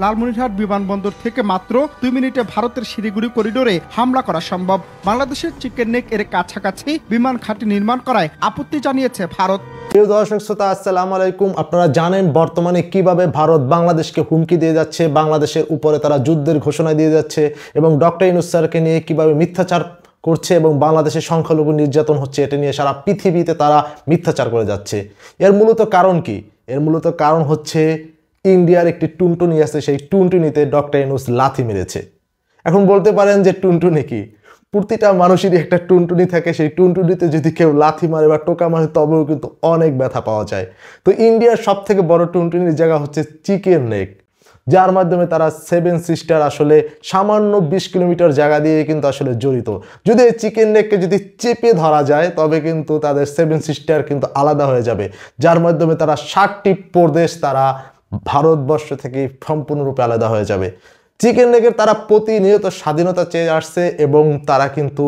লালমনিরহাট বিমানবন্দর থেকে মাত্র 2 মিনিটে ভারতের শিলিগুড়ি করিডোরে হামলা করা সম্ভব। বাংলাদেশের চিকেন নেক এর কাছাকাছি বিমান ঘাঁটি নির্মাণ করায় আপত্তি জানিয়েছে ভারত। প্রিয় দর্শক শ্রোতা, আসসালামু আলাইকুম। আপনারা জানেন বর্তমানে কিভাবে ভারত বাংলাদেশকে হুমকি দিয়ে যাচ্ছে, বাংলাদেশের উপরে তারা যুদ্ধের ঘোষণা দিয়ে যাচ্ছে এবং ডক্টর ইউনূস স্যারকে নিয়ে কিভাবে মিথ্যাচার করছে এবং বাংলাদেশের সংখ্যালঘু নির্যাতন হচ্ছে, এটা নিয়ে সারা পৃথিবীতে তারা মিথ্যাচার করে যাচ্ছে। এর মূলত কারণ কি? এর মূলত কারণ হচ্ছে ইন্ডিয়ার একটি টুনটুনি আছে, সেই টুনটুনিতে ডক্টর ইউনূস লাথি মেরেছে। এখন বলতে পারেন যে টুনটুনি কি? প্রতিটা মানুষেরই একটা টুনটুনি থাকে, সেই টুনটুনিতে যদি কেউ লাথি মারে বা টোকা মারে তবেও কিন্তু অনেক ব্যথা পাওয়া যায়। তো ইন্ডিয়ার সব থেকে বড় টুনটুনির জায়গা হচ্ছে চিকেন নেক, যার মাধ্যমে তারা 7 সিস্টার আসলে সামান্য 20 কিলোমিটার জায়গা দিয়ে কিন্তু আসলে জড়িত। যদি এই চিকেন নেককে যদি চেপে ধরা যায় তবে কিন্তু তাদের 7 সিস্টার কিন্তু আলাদা হয়ে যাবে, যার মাধ্যমে তারা 60টি প্রদেশ তারা ভারতবর্ষ থেকে সম্পূর্ণরূপে আলাদা হয়ে যাবে। চিকেন নেকের তারা প্রতিনিয়ত স্বাধীনতা চেয়ে আসছে এবং তারা কিন্তু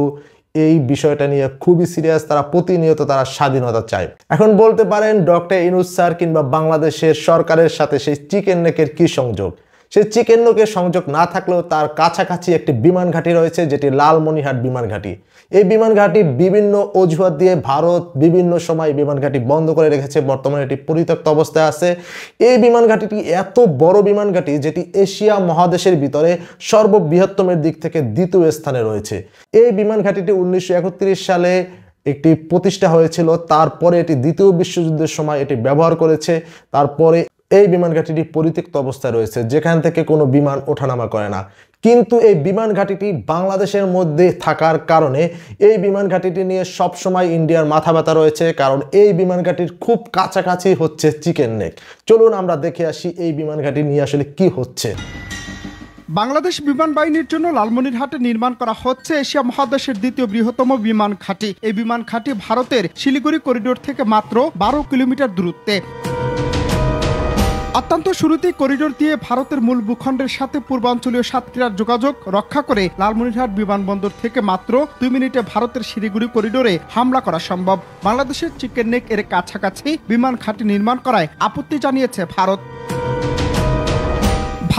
এই বিষয়টা নিয়ে খুবই সিরিয়াস। তারা প্রতিনিয়ত তারা স্বাধীনতা চায়। এখন বলতে পারেন ডক্টর ইউনূস স্যার কিংবা বাংলাদেশের সরকারের সাথে সেই চিকেন নেকের কি সংযোগ? সেই চিকেন নেকের সংযোগ না থাকলেও তার কাছাকাছি একটি বিমান ঘাঁটি রয়েছে, যেটি লালমনিরহাট বিমান ঘাঁটি। এই বিমান ঘাঁটি বিভিন্ন অজুহাত দিয়ে ভারত বিভিন্ন সময় বিমান ঘাঁটি বন্ধ করে রেখেছে। বর্তমানে এটি পরিত্যক্ত অবস্থায় আছে। এই বিমান ঘাঁটিটি এত বড় বিমান ঘাঁটি যেটি এশিয়া মহাদেশের ভিতরে সর্ববৃহত্তমের দিক থেকে দ্বিতীয় স্থানে রয়েছে। এই বিমান ঘাঁটিটি 1931 সালে একটি প্রতিষ্ঠা হয়েছিল। তারপরে এটি দ্বিতীয় বিশ্বযুদ্ধের সময় এটি ব্যবহার করেছে। তারপরে এই বিমান ঘাঁটিটি পরিত্যক্ত অবস্থায় রয়েছে, যেখান থেকে কোনো বিমান ওঠানামা করে না। কিন্তু এই বিমান ঘাঁটিটি বাংলাদেশের মধ্যে থাকার কারণে এই বিমান ঘাঁটিটি নিয়ে সবসময় ইন্ডিয়ার মাথা ব্যথা রয়েছে, কারণ এই বিমান ঘাঁটির খুব কাছাকাছি হচ্ছে চিকেন নেক। চলুন আমরা দেখে আসি এই বিমান ঘাঁটি নিয়ে আসলে কি হচ্ছে। বাংলাদেশ বিমান বাহিনীর জন্য লালমনিরহাটে নির্মাণ করা হচ্ছে এশিয়া মহাদেশের দ্বিতীয় বৃহত্তম বিমান ঘাঁটি। এই বিমান ঘাঁটি ভারতের শিলিগুড়ি করিডোর থেকে মাত্র 12 কিলোমিটার দূরত্বে। অত্যন্ত শুরুতেই করিডোর দিয়ে ভারতের মূল ভূখণ্ডের সাথে পূর্বাঞ্চলীয় সাতক্ষীরার যোগাযোগ রক্ষা করে লালমনিরহাট বিমানবন্দর থেকে মাত্র 2 মিনিটে ভারতের শিলিগুড়ি করিডোরে হামলা করা সম্ভব। বাংলাদেশের চিকেন নেক এর কাছাকাছি বিমান ঘাঁটি নির্মাণ করায় আপত্তি জানিয়েছে ভারত।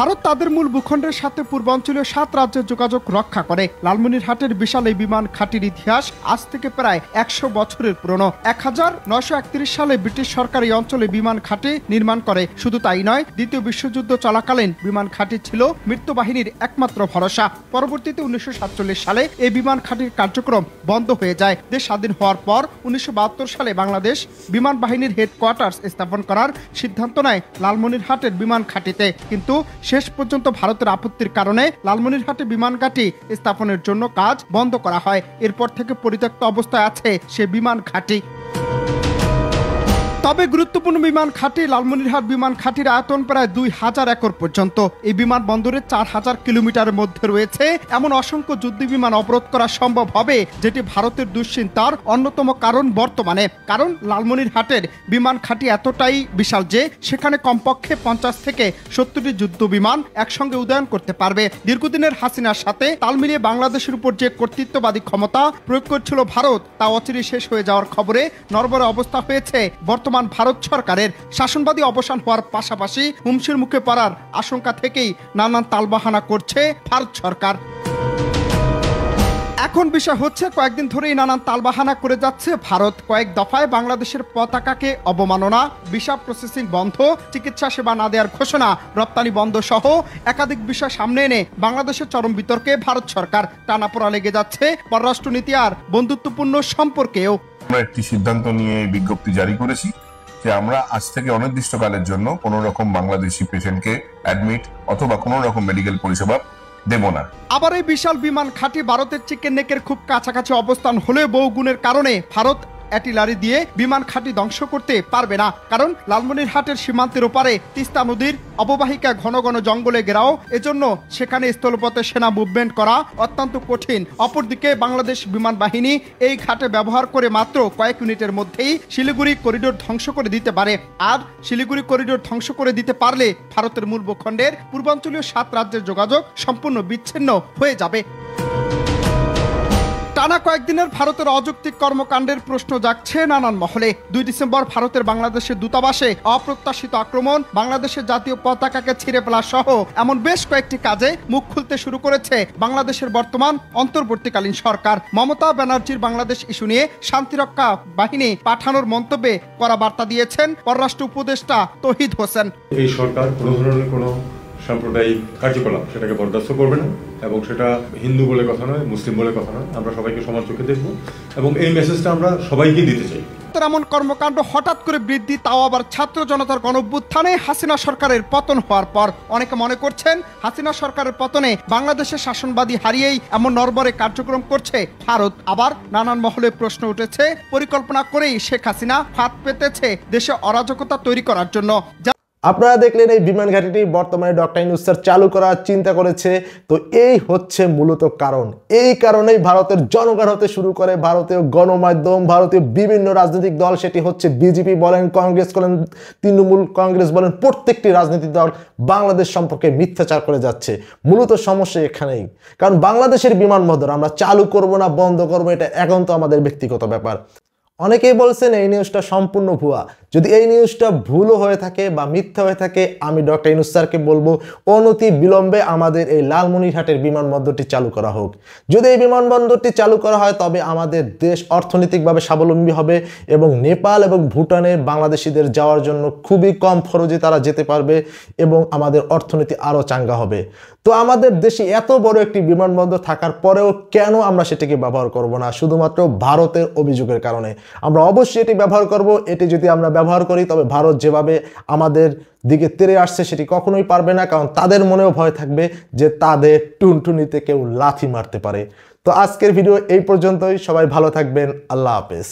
ভারত তাদের মূল ভূখণ্ডের সাথে পূর্বাঞ্চলীয় 7 রাজ্যের যোগাযোগ রক্ষা করে। লালমনিরহাটের বিশাল এই বিমান ঘাঁটির ইতিহাস আজ থেকে প্রায় 100 বছরের পুরনো। 1931 সালে ব্রিটিশ সরকার এই অঞ্চলে বিমান ঘাঁটি নির্মাণ করে। শুধু তাই নয়, দ্বিতীয় বিশ্বযুদ্ধ চলাকালীন বিমান ঘাঁটি ছিল মৃত্যু বাহিনীর একমাত্র ভরসা। পরবর্তীতে 1947 সালে এই বিমান ঘাঁটির কার্যক্রম বন্ধ হয়ে যায়। দেশ স্বাধীন হওয়ার পর 1972 সালে বাংলাদেশ বিমান বাহিনীর হেডকোয়ার্টার্স স্থাপন করার সিদ্ধান্ত নেয় লালমনিরহাটের বিমান ঘাঁটিতে। কিন্তু শেষ পর্যন্ত ভারতের আপত্তির কারণে লালমনিরহাটে বিমান ঘাঁটি স্থাপনের জন্য কাজ বন্ধ করা হয়। এরপর থেকে পরিত্যক্ত অবস্থায় আছে সে বিমান ঘাঁটি। তবে গুরুত্বপূর্ণ বিমান ঘাঁটি লালমনিরহাট বিমান ঘাঁটির আয়তন প্রায় 2000 একর পর্যন্ত। এই বিমানবন্দরে 4000 কিলোমিটারের মধ্যে রয়েছে এমন অসংখ্য যুদ্ধ বিমান অবরোধ করা সম্ভব হবে, যেটি ভারতের দুশ্চিন্তার অন্যতম কারণ বর্তমানে। কারণ লালমনিরহাটের বিমান ঘাঁটি এতটাই বিশাল যে সেখানে কমপক্ষে 50 থেকে 70টি যুদ্ধ বিমান একসঙ্গে উদয়ন করতে পারবে। দীর্ঘদিনের হাসিনার সাথে তাল মিলিয়ে বাংলাদেশের উপর যে কর্তৃত্ববাদী ক্ষমতা প্রয়োগ করছিল ভারত, তা অচিরেই শেষ হয়ে যাওয়ার খবরে নড়বড়ে অবস্থা হয়েছে বর্তমান ভারত সরকারের। শাসনবাদী অবসান হওয়ার পাশাপাশি হুমকির মুখে পড়ার আশঙ্কা থেকেই নানান তালবাহানা করছে ভারত সরকার। এখন বিষয় হচ্ছে, কয়েকদিন ধরেই নানান তালবাহানা করে যাচ্ছে ভারত। কয়েক দফায় বাংলাদেশের পতাকাকে অবমাননা, ভিসা প্রসেসিং বন্ধ, চিকিৎসা সেবা না দেওয়ার ঘোষণা, রপ্তানি বন্ধ সহ একাধিক বিষয় সামনে এনে বাংলাদেশের চরম বিতর্কে ভারত সরকার। টানাপোড়া লেগে যাচ্ছে পররাষ্ট্রনীতি আর বন্ধুত্বপূর্ণ সম্পর্কেও। আমরা একটি সিদ্ধান্ত নিয়ে বিজ্ঞপ্তি জারি করেছি যে আমরা আজ থেকে অনির্দিষ্টকালের জন্য কোনো রকম বাংলাদেশি পেশেন্টকে অ্যাডমিট অথবা কোনো রকম মেডিকেল পরিষেবা দেব না। আবার এই বিশাল বিমান ঘাঁটি ভারতের চিকেন নেকের খুব কাছাকাছি অবস্থান হলেও বহু গুণের কারণে ভারত অ্যাটিলারি দিয়ে বিমান ঘাঁটি ধ্বংস করতে পারবে না। কারণ লালমনিরহাটের সীমান্তের ওপারে তিস্তা নদীর অববাহিকা ঘন ঘন জঙ্গলে ঘেরাও, এজন্য সেখানে স্থলপথে সেনা মুভমেন্ট করা অত্যন্ত কঠিন। অপরদিকে বাংলাদেশ বিমান বাহিনী এই ঘাটে ব্যবহার করে মাত্র কয়েক মিনিটের মধ্যেই শিলিগুড়ি করিডোর ধ্বংস করে দিতে পারে। আর শিলিগুড়ি করিডোর ধ্বংস করে দিতে পারলে ভারতের মূল ভূখণ্ডের পূর্বাঞ্চলীয় 7 রাজ্যের যোগাযোগ সম্পূর্ণ বিচ্ছিন্ন হয়ে যাবে। টানা কয়েকদিনের ভারতের অযৌক্তিক কর্মকাণ্ডের প্রশ্ন জাগছে নানান মহলে। 2 ডিসেম্বর ভারতের বাংলাদেশের দূতাবাসে অপ্রত্যাশিত আক্রমণ, বাংলাদেশের জাতীয় পতাকাকে ছিঁড়ে ফেলা সহ এমন বেশ কয়েকটি কাজে মুখ খুলতে শুরু করেছে বাংলাদেশের বর্তমান অন্তর্বর্তীকালীন সরকার। মমতা ব্যানার্জির বাংলাদেশ ইস্যু নিয়ে শান্তিরক্ষা বাহিনী পাঠানোর মন্তব্যে কড়া বার্তা দিয়েছেন পররাষ্ট্র উপদেষ্টা তৌহিদ হোসেন। এই সরকার কোনো ধরনের কোনো সাম্প্রদায়িক কার্যকলাপ সেটাকে বরদাস্ত করবে না, এবং সেটা হিন্দু বলে কথা নয়, মুসলিম বলে কথা নয়। আমরা সবাইকে সমান চোখে দেখব এবং এই মেসেজটা আমরা সবাইকে দিতে চাই। এমন কর্মকাণ্ড হঠাৎ করে বৃদ্ধি, তাও আবার ছাত্র জনতার গণঅভ্যুত্থানে হাসিনা সরকারের পতন হওয়ার পর। অনেকে মনে করছেন হাসিনা সরকারের পতনে বাংলাদেশের শাসনবাদী হারিয়েই এমন নরবরে কার্যক্রম করছে ভারত। আবার নানান মহলে প্রশ্ন উঠেছে, পরিকল্পনা করেই শেখ হাসিনা ফাঁদ পেতেছে দেশে অরাজকতা তৈরি করার জন্য। আপনারা দেখলেন এই বিমান ঘাঁটিটি বর্তমানে ডক্টর ইউনূস স্যার চালু করার চিন্তা করেছে। তো এই হচ্ছে মূলত কারণ। এই কারণেই ভারতের জনগণ হতে শুরু করে ভারতীয় গণমাধ্যম, ভারতীয় বিভিন্ন রাজনৈতিক দল, সেটি হচ্ছে বিজেপি বলেন, কংগ্রেস বলেন, তৃণমূল কংগ্রেস বলেন, প্রত্যেকটি রাজনৈতিক দল বাংলাদেশ সম্পর্কে মিথ্যাচার করে যাচ্ছে। মূলত সমস্যা এখানেই, কারণ বাংলাদেশের বিমানবন্দর আমরা চালু করব না বন্ধ করব, এটা একান্ত আমাদের ব্যক্তিগত ব্যাপার। অনেকেই বলছেন এই নিউজটা সম্পূর্ণ ভুয়া। যদি এই নিউজটা ভুলও হয়ে থাকে বা মিথ্যা হয়ে থাকে, আমি ডক্টর ইউনূস স্যারকে বলবো অনতি বিলম্বে আমাদের এই লালমনিরহাটের বিমানবন্দরটি চালু করা হোক। যদি এই বিমানবন্দরটি চালু করা হয় তবে আমাদের দেশ অর্থনৈতিকভাবে স্বাবলম্বী হবে এবং নেপাল এবং ভুটানে বাংলাদেশিদের যাওয়ার জন্য খুবই কম খরচে তারা যেতে পারবে এবং আমাদের অর্থনীতি আরও চাঙ্গা হবে। তো আমাদের দেশে এত বড় একটি বিমানবন্দর থাকার পরেও কেন আমরা সেটিকে ব্যবহার করব না? শুধুমাত্র ভারতের অভিযোগের কারণে। আমরা অবশ্যই এটি ব্যবহার করব। এটি যদি আমরা ব্যবহার করি তবে ভারত যেভাবে আমাদের দিকে তেড়ে আসছে সেটি কখনোই পারবে না, কারণ তাদের মনেও ভয় থাকবে যে তাদের টুনটুনিতে কেউ লাথি মারতে পারে। তো আজকের ভিডিও এই পর্যন্তই। সবাই ভালো থাকবেন। আল্লাহ হাফেজ।